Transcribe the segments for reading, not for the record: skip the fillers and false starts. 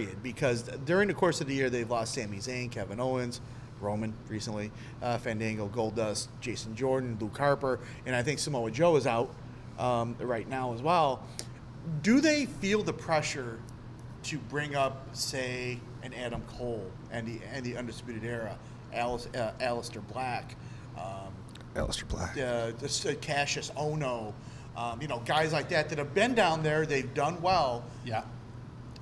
period, because during the course of the year they've lost Sami Zayn, Kevin Owens, Roman recently, Fandango, Goldust, Jason Jordan, Luke Harper, and I think Samoa Joe is out right now as well. Do they feel the pressure to bring up, say, an Adam Cole and the Undisputed Era, Aleister Black, Cassius Ohno, guys like that have been down there, they've done well. Yeah.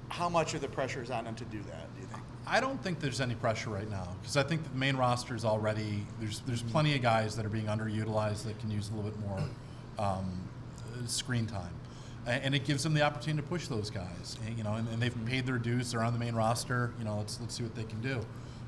How much of the pressure is on them to do that, do you think? I don't think there's any pressure right now, because I think the main roster is already, there's plenty of guys that are being underutilized that can use a little bit more screen time. And it gives them the opportunity to push those guys, and they've paid their dues. They're on the main roster. Let's see what they can do.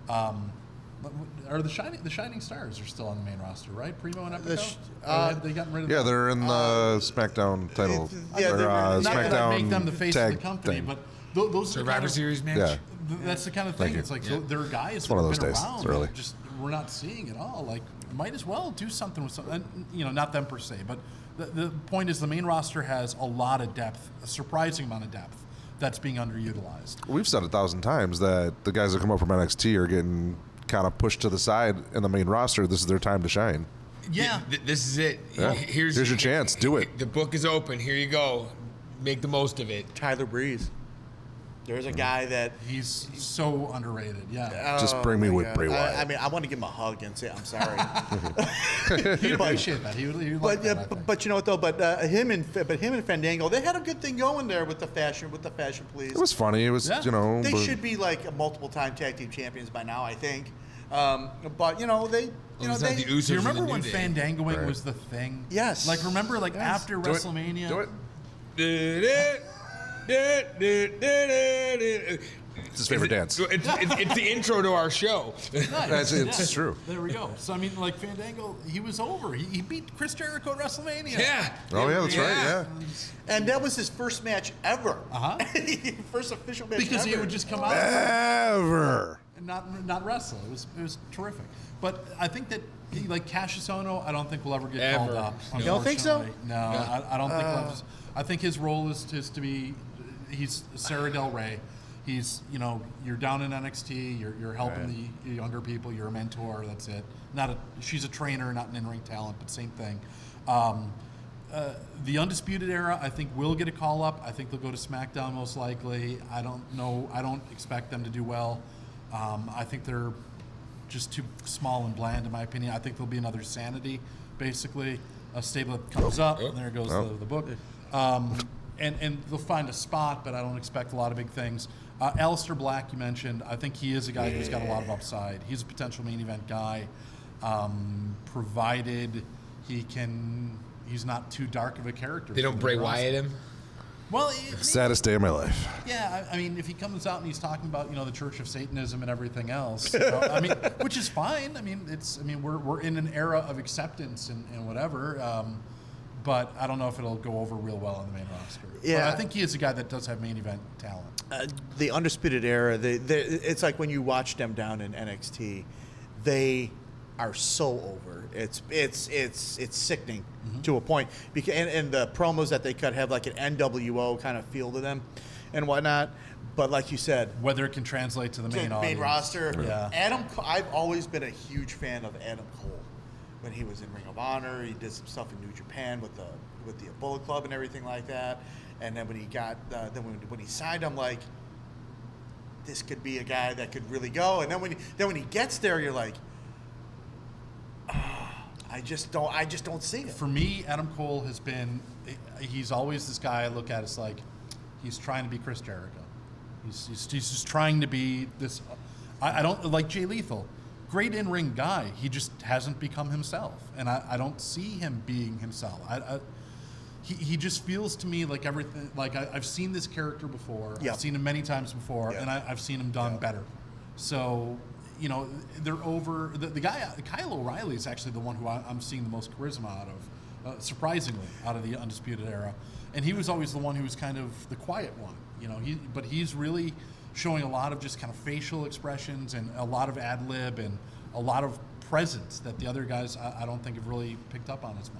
Are the Shining Stars are still on the main roster, right? Primo and Epico? Have they gotten rid of them? Yeah, they're in the SmackDown title. Not SmackDown that I make them the face of the tag company, thing. but those are Survivor Series match? Yeah. That's the kind of thing. you. It's like there are guys that one of have those been days. around It's early. that just we're not seeing it all. Like, might as well do something with something. Not them per se, but the point is the main roster has a lot of depth, a surprising amount of depth that's being underutilized. We've said 1,000 times that the guys that come up from NXT are getting kind of pushed to the side in the main roster. This is their time to shine. Yeah. This is it. Yeah. Here's your chance. Do it. The book is open. Here you go. Make the most of it. Tyler Breeze. There's a guy that He's so underrated. Yeah. Just bring me with Bray Wyatt. I mean, I want to give him a hug and say I'm sorry. He'd appreciate that. He would like that, I think. But you know what though? But him and Fandango, they had a good thing going there with the fashion police. It was funny. It was They should be like a multiple-time tag team champions by now, I think. But they. The Do you remember Usos when in the New Day. Fandangoing was the thing? Yes. Like, remember, after Do it. WrestleMania? Do it. It's his favorite dance. It's the intro to our show. Nice. It's true. There we go. So, I mean, Fandango, he was over. He beat Chris Jericho at WrestleMania. Yeah. Oh, yeah, that's right. Yeah. And that was his first match ever. First official match Because ever. he would just come out Ever. and not wrestle. It was terrific. But I think that like Cassius Ohno, I don't think will ever get called up. You don't think so? unfortunately. No, I don't think. I think his role is to be. He's Sarah Del Rey. He's you're down in NXT. You're helping the younger people. You're a mentor. That's it. She's a trainer, not an in-ring talent, but same thing. The Undisputed Era, I think, will get a call up. I think they'll go to SmackDown most likely. I don't know. I don't expect them to do well. I think they're just too small and bland, in my opinion. I think there'll be another Sanity, basically. A stable that comes up, and there goes the book. And they'll find a spot, but I don't expect a lot of big things. Aleister Black, you mentioned. I think he is a guy who's got a lot of upside. He's a potential main event guy, provided he's not too dark of a character. They don't Bray Wyatt him? Well, Saddest day of my life. yeah, I mean, if he comes out and he's talking about the Church of Satanism and everything else, which is fine. I mean, we're in an era of acceptance and whatever. But I don't know if it'll go over real well on the main roster. Yeah, but I think he is a guy that does have main event talent. The Undisputed Era, it's like when you watch them down in NXT, they are so over. It's sickening to a point. Because and the promos that they cut have like an NWO kind of feel to them and whatnot. But like you said, Whether it can translate to the main audience. roster. Yeah. I've always been a huge fan of Adam Cole. When he was in Ring of Honor, he did some stuff in New Japan with the Bullet Club and everything like that. And then when he got when he signed, I'm like, this could be a guy that could really go. And then when he gets there, you're like, I just don't see it. For me, Adam Cole he's always this guy I look at as like, he's trying to be Chris Jericho. He's just trying to be this. I don't like Jay Lethal. Great in-ring guy. He just hasn't become himself, and I don't see him being himself. He just feels to me like everything. Like I've seen this character before. Yep. I've seen him many times before, and I've seen him done better. So they're over. The guy Kyle O'Reilly is actually the one who I'm seeing the most charisma out of, surprisingly, out of the Undisputed Era, and he was always the one who was kind of the quiet one. But he's really showing a lot of just kind of facial expressions and a lot of ad lib and a lot of presence that the other guys I don't think have really picked up on as much.